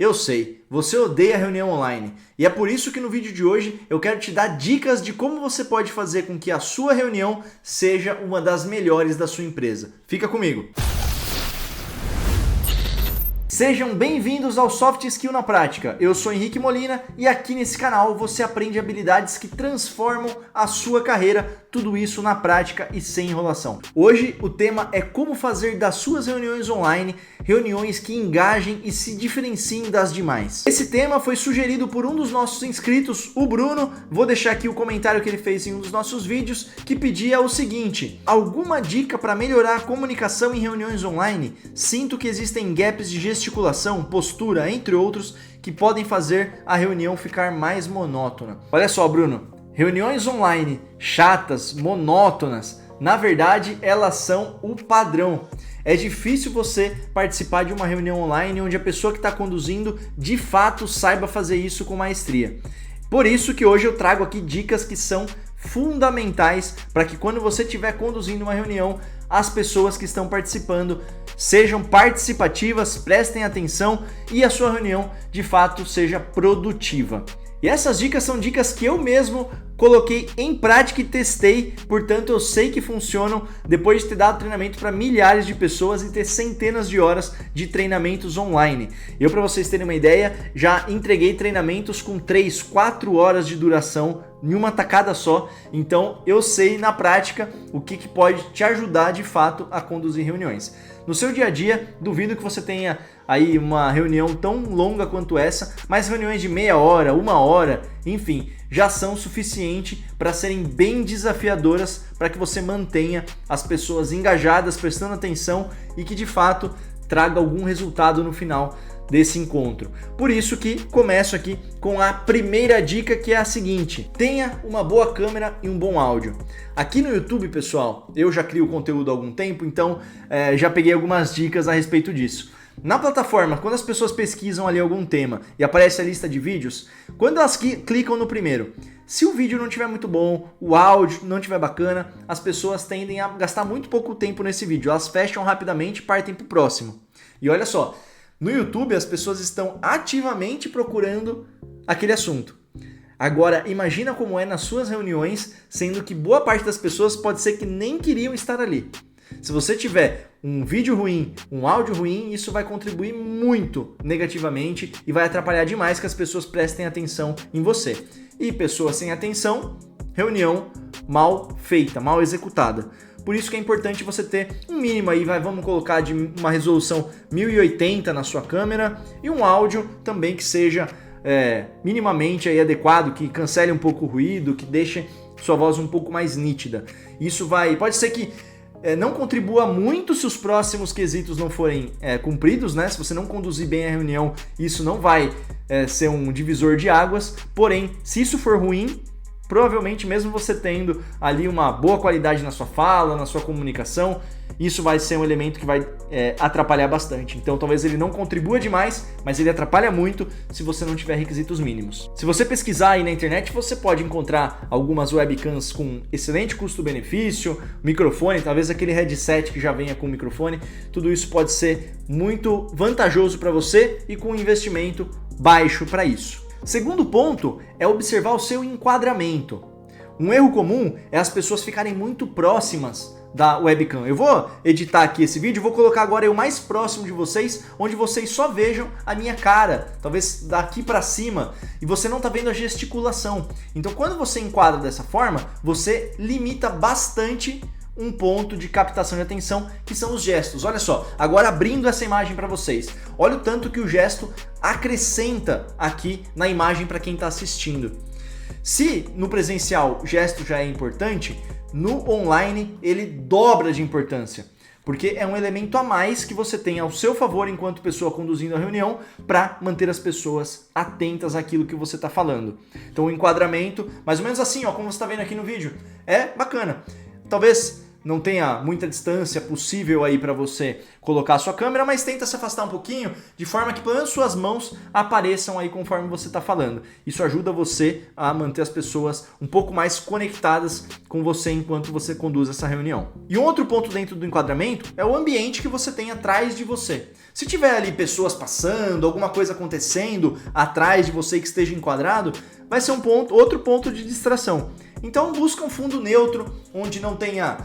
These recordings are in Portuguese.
Eu sei, você odeia reunião online e é por isso que no vídeo de hoje eu quero te dar dicas de como você pode fazer com que a sua reunião seja uma das melhores da sua empresa. Fica comigo! Sejam bem-vindos ao Soft Skill na Prática. Eu sou Henrique Molina e aqui nesse canal você aprende habilidades que transformam a sua carreira, tudo isso na prática e sem enrolação. Hoje o tema é como fazer das suas reuniões online reuniões que engajem e se diferenciem das demais. Esse tema foi sugerido por um dos nossos inscritos, o Bruno. Vou deixar aqui o comentário que ele fez em um dos nossos vídeos, que pedia o seguinte: alguma dica para melhorar a comunicação em reuniões online? Sinto que existem gaps de gesticulação, postura, entre outros, que podem fazer a reunião ficar mais monótona. Olha só, Bruno, reuniões online chatas, monótonas, na verdade elas são o padrão. É difícil você participar de uma reunião online onde a pessoa que está conduzindo de fato saiba fazer isso com maestria. Por isso que hoje eu trago aqui dicas que são fundamentais para que quando você estiver conduzindo uma reunião, as pessoas que estão participando sejam participativas, prestem atenção e a sua reunião de fato seja produtiva. E essas dicas são dicas que eu mesmo coloquei em prática e testei, portanto eu sei que funcionam depois de ter dado treinamento para milhares de pessoas e ter centenas de horas de treinamentos online. Eu, para vocês terem uma ideia, já entreguei treinamentos com 3, 4 horas de duração em uma tacada só, então eu sei na prática o que pode te ajudar de fato a conduzir reuniões. No seu dia a dia, duvido que você tenha aí uma reunião tão longa quanto essa, mas reuniões de meia hora, 1 hora, enfim, já são suficiente para serem bem desafiadoras para que você mantenha as pessoas engajadas, prestando atenção e que de fato traga algum resultado no final desse encontro. Por isso que começo aqui com a primeira dica, que é a seguinte: tenha uma boa câmera e um bom áudio. Aqui no YouTube, pessoal, eu já crio conteúdo há algum tempo, então já peguei algumas dicas a respeito disso. Na plataforma, quando as pessoas pesquisam ali algum tema e aparece a lista de vídeos, quando elas clicam no primeiro, se o vídeo não estiver muito bom, o áudio não estiver bacana, as pessoas tendem a gastar muito pouco tempo nesse vídeo, elas fecham rapidamente e partem para o próximo. E olha só, no YouTube as pessoas estão ativamente procurando aquele assunto. Agora, imagina como é nas suas reuniões, sendo que boa parte das pessoas pode ser que nem queriam estar ali. Se você tiver um vídeo ruim, um áudio ruim, isso vai contribuir muito negativamente e vai atrapalhar demais que as pessoas prestem atenção em você. E pessoas sem atenção, reunião mal feita, mal executada. Por isso que é importante você ter um mínimo aí, vamos colocar de uma resolução 1080 na sua câmera e um áudio também que seja minimamente aí adequado, que cancele um pouco o ruído, que deixe sua voz um pouco mais nítida. Isso pode ser que não contribua muito se os próximos quesitos não forem cumpridos, né? Se você não conduzir bem a reunião, isso não vai ser um divisor de águas. Porém, se isso for ruim, provavelmente mesmo você tendo ali uma boa qualidade na sua fala, na sua comunicação, isso vai ser um elemento que vai atrapalhar bastante. Então talvez ele não contribua demais, mas ele atrapalha muito se você não tiver requisitos mínimos. Se você pesquisar aí na internet, você pode encontrar algumas webcams com excelente custo-benefício, microfone, talvez aquele headset que já venha com microfone. Tudo isso pode ser muito vantajoso para você e com um investimento baixo para isso. Segundo ponto é observar o seu enquadramento. Um erro comum é as pessoas ficarem muito próximas da webcam. Eu vou editar aqui esse vídeo, vou colocar agora eu mais próximo de vocês, onde vocês só vejam a minha cara, talvez daqui para cima, e você não está vendo a gesticulação. Então quando você enquadra dessa forma, você limita bastante um ponto de captação de atenção, que são os gestos. Olha só, agora abrindo essa imagem para vocês, olha o tanto que o gesto acrescenta aqui na imagem para quem está assistindo. Se no presencial o gesto já é importante, no online ele dobra de importância, porque é um elemento a mais que você tem ao seu favor enquanto pessoa conduzindo a reunião para manter as pessoas atentas àquilo que você está falando. Então o enquadramento, mais ou menos assim, ó, como você está vendo aqui no vídeo, é bacana. Talvez não tenha muita distância possível aí para você colocar a sua câmera, mas tenta se afastar um pouquinho, de forma que pelo menos suas mãos apareçam aí conforme você está falando. Isso ajuda você a manter as pessoas um pouco mais conectadas com você enquanto você conduz essa reunião. E um outro ponto dentro do enquadramento é o ambiente que você tem atrás de você. Se tiver ali pessoas passando, alguma coisa acontecendo atrás de você que esteja enquadrado, vai ser outro ponto de distração. Então busca um fundo neutro, onde não tenha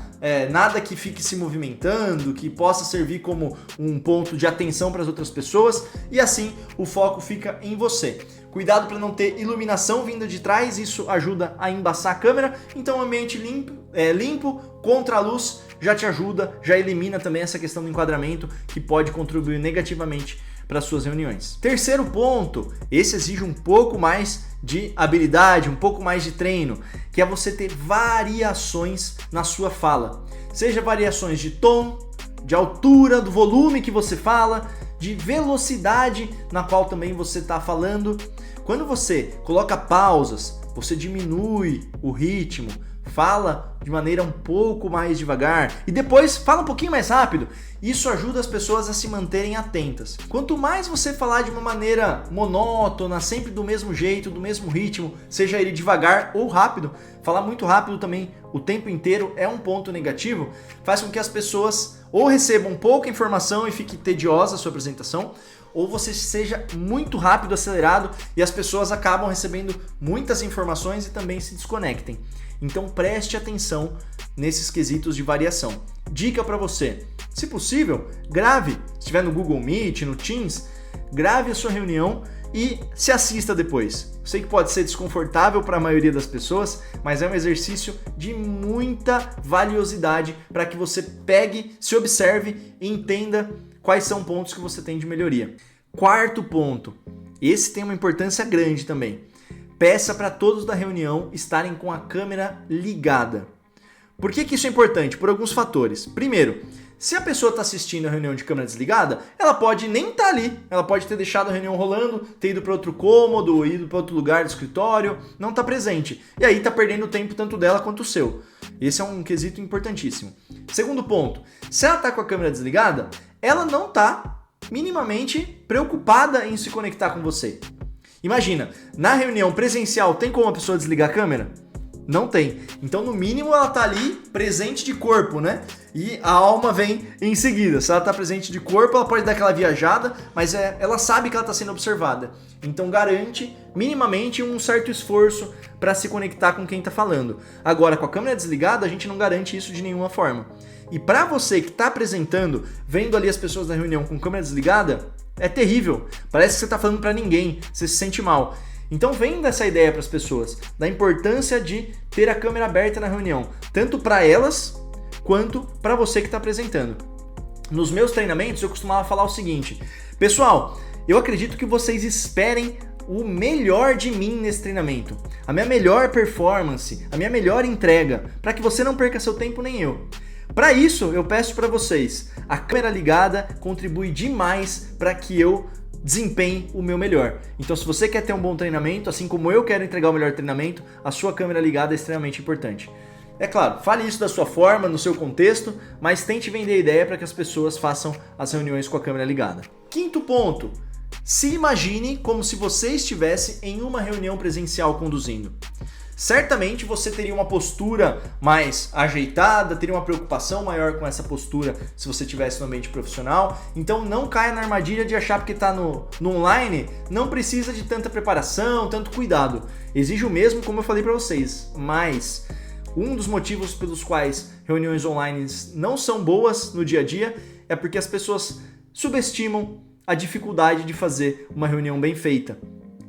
nada que fique se movimentando, que possa servir como um ponto de atenção para as outras pessoas, e assim o foco fica em você. Cuidado para não ter iluminação vinda de trás, isso ajuda a embaçar a câmera. Então ambiente limpo, contra a luz, já te ajuda, já elimina também essa questão do enquadramento, que pode contribuir negativamente para suas reuniões. Terceiro ponto, esse exige um pouco mais de habilidade, um pouco mais de treino, que é você ter variações na sua fala. Seja variações de tom, de altura, do volume que você fala, de velocidade na qual também você está falando. Quando você coloca pausas, você diminui o ritmo, fala de maneira um pouco mais devagar e depois fala um pouquinho mais rápido. Isso ajuda as pessoas a se manterem atentas. Quanto mais você falar de uma maneira monótona, sempre do mesmo jeito, do mesmo ritmo, seja ele devagar ou rápido, falar muito rápido também o tempo inteiro é um ponto negativo, faz com que as pessoas ou recebam pouca informação e fique tediosa a sua apresentação, ou você seja muito rápido, acelerado e as pessoas acabam recebendo muitas informações e também se desconectem. Então preste atenção nesses quesitos de variação. Dica para você, se possível, grave, se estiver no Google Meet, no Teams, grave a sua reunião e se assista depois. Eu sei que pode ser desconfortável para a maioria das pessoas, mas é um exercício de muita valiosidade para que você pegue, se observe e entenda quais são pontos que você tem de melhoria. Quarto ponto, esse tem uma importância grande também. Peça para todos da reunião estarem com a câmera ligada. Por que isso é importante? Por alguns fatores. Primeiro, se a pessoa está assistindo a reunião de câmera desligada, ela pode nem estar ali. Ela pode ter deixado a reunião rolando, ter ido para outro cômodo, ido para outro lugar do escritório, não está presente. E aí está perdendo o tempo tanto dela quanto o seu. Esse é um quesito importantíssimo. Segundo ponto, se ela está com a câmera desligada, ela não está minimamente preocupada em se conectar com você. Imagina, na reunião presencial tem como a pessoa desligar a câmera? Não tem. Então, no mínimo, ela tá ali presente de corpo, né? E a alma vem em seguida. Se ela tá presente de corpo, ela pode dar aquela viajada, mas ela sabe que ela tá sendo observada. Então, garante minimamente um certo esforço para se conectar com quem tá falando. Agora, com a câmera desligada, a gente não garante isso de nenhuma forma. E para você que tá apresentando, vendo ali as pessoas na reunião com câmera desligada, é terrível. Parece que você tá falando para ninguém, você se sente mal. Então venda essa ideia para as pessoas, da importância de ter a câmera aberta na reunião, tanto para elas quanto para você que está apresentando. Nos meus treinamentos eu costumava falar o seguinte: pessoal, eu acredito que vocês esperem o melhor de mim nesse treinamento, a minha melhor performance, a minha melhor entrega, para que você não perca seu tempo nem eu. Para isso eu peço para vocês, a câmera ligada contribui demais para que eu desempenhe o meu melhor. Então, se você quer ter um bom treinamento, assim como eu quero entregar o melhor treinamento, a sua câmera ligada é extremamente importante. É claro, fale isso da sua forma, no seu contexto, mas tente vender a ideia para que as pessoas façam as reuniões com a câmera ligada. Quinto ponto, se imagine como se você estivesse em uma reunião presencial conduzindo. Certamente você teria uma postura mais ajeitada, teria uma preocupação maior com essa postura se você estivesse no ambiente profissional. Então não caia na armadilha de achar que está no online, não precisa de tanta preparação, tanto cuidado. Exige o mesmo, como eu falei para vocês, mas um dos motivos pelos quais reuniões online não são boas no dia a dia é porque as pessoas subestimam a dificuldade de fazer uma reunião bem feita.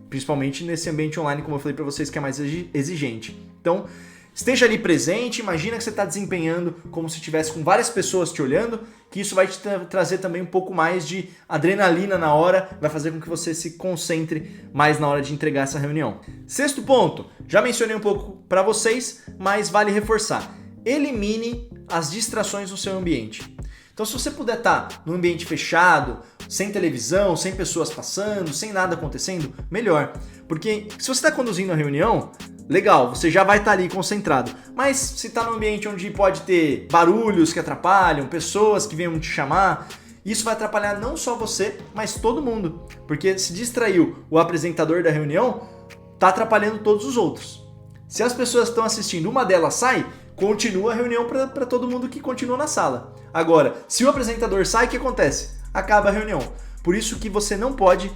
Principalmente nesse ambiente online, como eu falei para vocês, que é mais exigente. Então, esteja ali presente, imagina que você está desempenhando como se estivesse com várias pessoas te olhando, que isso vai te trazer também um pouco mais de adrenalina na hora, vai fazer com que você se concentre mais na hora de entregar essa reunião. Sexto ponto, já mencionei um pouco para vocês, mas vale reforçar. Elimine as distrações no seu ambiente. Então, se você puder estar num ambiente fechado, sem televisão, sem pessoas passando, sem nada acontecendo, melhor. Porque se você está conduzindo a reunião, legal, você já vai estar ali concentrado. Mas se está num ambiente onde pode ter barulhos que atrapalham, pessoas que venham te chamar, isso vai atrapalhar não só você, mas todo mundo. Porque se distraiu o apresentador da reunião, está atrapalhando todos os outros. Se as pessoas estão assistindo, uma delas sai, continua a reunião para todo mundo que continua na sala. Agora, se o apresentador sai, o que acontece? Acaba a reunião. Por isso que você não pode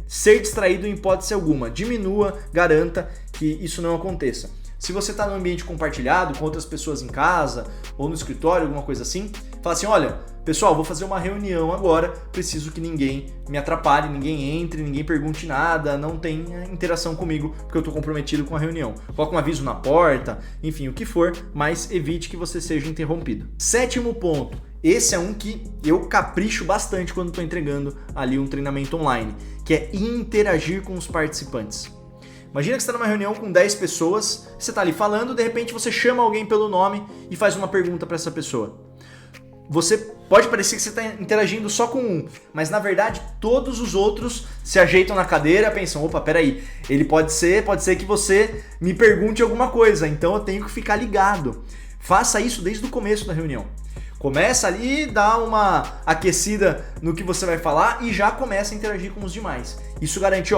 ser distraído em hipótese alguma. Diminua, garanta que isso não aconteça. Se você está num ambiente compartilhado com outras pessoas em casa ou no escritório, alguma coisa assim, fala assim, olha, pessoal, vou fazer uma reunião agora, preciso que ninguém me atrapalhe, ninguém entre, ninguém pergunte nada, não tenha interação comigo, porque eu estou comprometido com a reunião. Coloca um aviso na porta, enfim, o que for, mas evite que você seja interrompido. 7º ponto, esse é um que eu capricho bastante quando estou entregando ali um treinamento online, que é interagir com os participantes. Imagina que você está numa reunião com 10 pessoas, você está ali falando, de repente você chama alguém pelo nome e faz uma pergunta para essa pessoa. Você pode parecer que você está interagindo só com um, mas na verdade todos os outros se ajeitam na cadeira, pensam, opa, peraí, ele pode ser que você me pergunte alguma coisa, então eu tenho que ficar ligado. Faça isso desde o começo da reunião. Começa ali, dá uma aquecida no que você vai falar e já começa a interagir com os demais. Isso garante,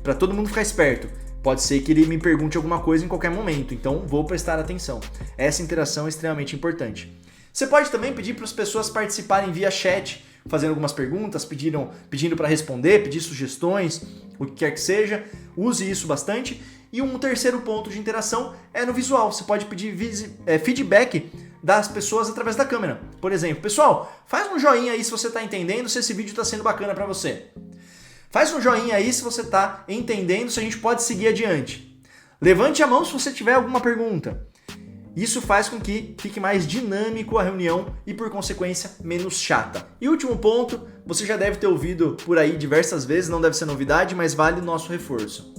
para todo mundo ficar esperto. Pode ser que ele me pergunte alguma coisa em qualquer momento, então vou prestar atenção. Essa interação é extremamente importante. Você pode também pedir para as pessoas participarem via chat, fazendo algumas perguntas, pedindo para responder, pedir sugestões, o que quer que seja. Use isso bastante. E um terceiro ponto de interação é no visual. Você pode pedir feedback das pessoas através da câmera. Por exemplo, pessoal, faz um joinha aí se você está entendendo, se esse vídeo está sendo bacana para você. Faz um joinha aí se você está entendendo, se a gente pode seguir adiante. Levante a mão se você tiver alguma pergunta. Isso faz com que fique mais dinâmico a reunião e, por consequência, menos chata. E último ponto, você já deve ter ouvido por aí diversas vezes, não deve ser novidade, mas vale o nosso reforço.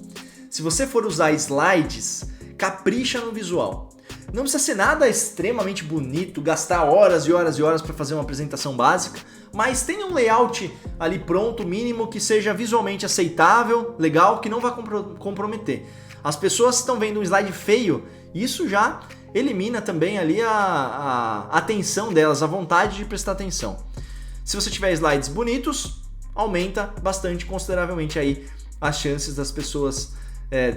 Se você for usar slides, capricha no visual. Não precisa ser nada extremamente bonito, gastar horas e horas e horas para fazer uma apresentação básica, mas tenha um layout ali pronto, mínimo, que seja visualmente aceitável, legal, que não vai comprometer. As pessoas estão vendo um slide feio, isso já elimina também ali a atenção delas, a vontade de prestar atenção. Se você tiver slides bonitos, aumenta bastante, consideravelmente aí as chances das pessoas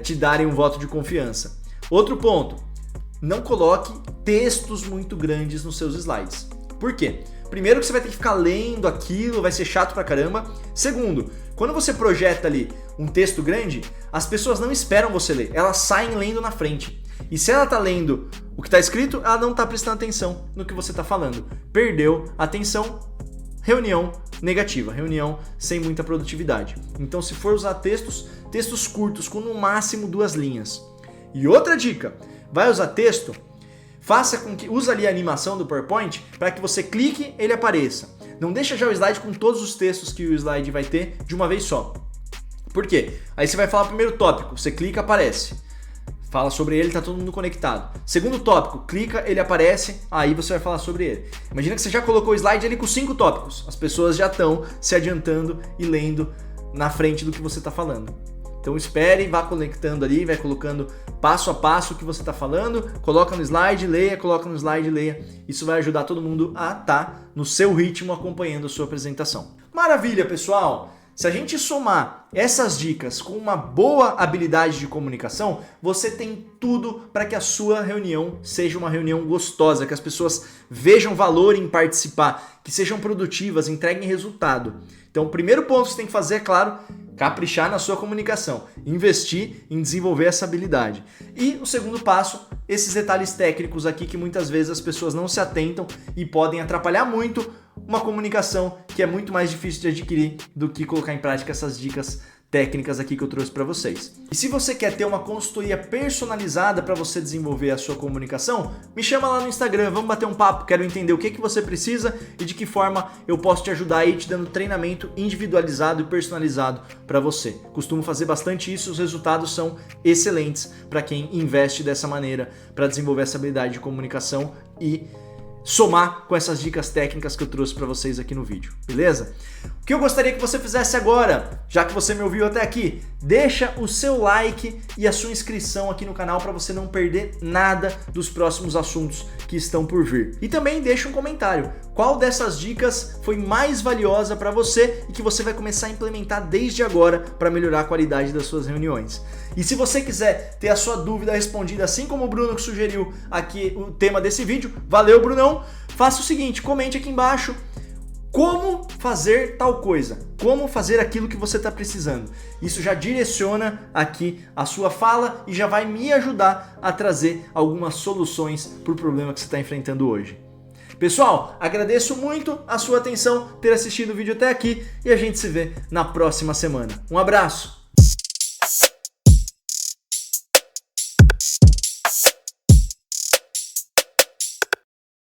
te darem um voto de confiança. Outro ponto, não coloque textos muito grandes nos seus slides. Por quê? Primeiro que você vai ter que ficar lendo aquilo, vai ser chato pra caramba. Segundo, quando você projeta ali um texto grande, as pessoas não esperam você ler, elas saem lendo na frente. E se ela tá lendo o que tá escrito, ela não tá prestando atenção no que você tá falando. Perdeu a atenção, reunião negativa, reunião sem muita produtividade. Então, se for usar textos curtos, com no máximo 2 linhas. E outra dica, vai usar texto, faça com que use ali a animação do PowerPoint para que você clique, ele apareça. Não deixa já o slide com todos os textos que o slide vai ter de uma vez só. Por quê? Aí você vai falar o primeiro tópico, você clica, aparece. Fala sobre ele, tá todo mundo conectado. Segundo tópico, clica, ele aparece, aí você vai falar sobre ele. Imagina que você já colocou o slide ali com 5 tópicos. As pessoas já estão se adiantando e lendo na frente do que você está falando. Então espere, vá conectando ali, vai colocando passo a passo o que você está falando, coloca no slide, leia, coloca no slide, leia. Isso vai ajudar todo mundo a estar no seu ritmo acompanhando a sua apresentação. Maravilha, pessoal! Se a gente somar essas dicas com uma boa habilidade de comunicação, você tem tudo para que a sua reunião seja uma reunião gostosa, que as pessoas vejam valor em participar, que sejam produtivas, entreguem resultado. Então, o primeiro ponto que você tem que fazer, é claro, caprichar na sua comunicação, investir em desenvolver essa habilidade. E o segundo passo, esses detalhes técnicos aqui que muitas vezes as pessoas não se atentam e podem atrapalhar muito uma comunicação que é muito mais difícil de adquirir do que colocar em prática essas dicas técnicas aqui que eu trouxe para vocês. E se você quer ter uma consultoria personalizada para você desenvolver a sua comunicação, me chama lá no Instagram, vamos bater um papo, quero entender o que você precisa e de que forma eu posso te ajudar aí te dando treinamento individualizado e personalizado para você. Costumo fazer bastante isso, os resultados são excelentes para quem investe dessa maneira para desenvolver essa habilidade de comunicação e somar com essas dicas técnicas que eu trouxe para vocês aqui no vídeo, beleza? O que eu gostaria que você fizesse agora, já que você me ouviu até aqui, deixa o seu like e a sua inscrição aqui no canal para você não perder nada dos próximos assuntos que estão por vir. E também deixa um comentário, qual dessas dicas foi mais valiosa para você e que você vai começar a implementar desde agora para melhorar a qualidade das suas reuniões. E se você quiser ter a sua dúvida respondida, assim como o Bruno que sugeriu aqui o tema desse vídeo, valeu Brunão, faça o seguinte, comente aqui embaixo como fazer tal coisa, como fazer aquilo que você está precisando. Isso já direciona aqui a sua fala e já vai me ajudar a trazer algumas soluções para o problema que você está enfrentando hoje. Pessoal, agradeço muito a sua atenção, ter assistido o vídeo até aqui e a gente se vê na próxima semana. Um abraço!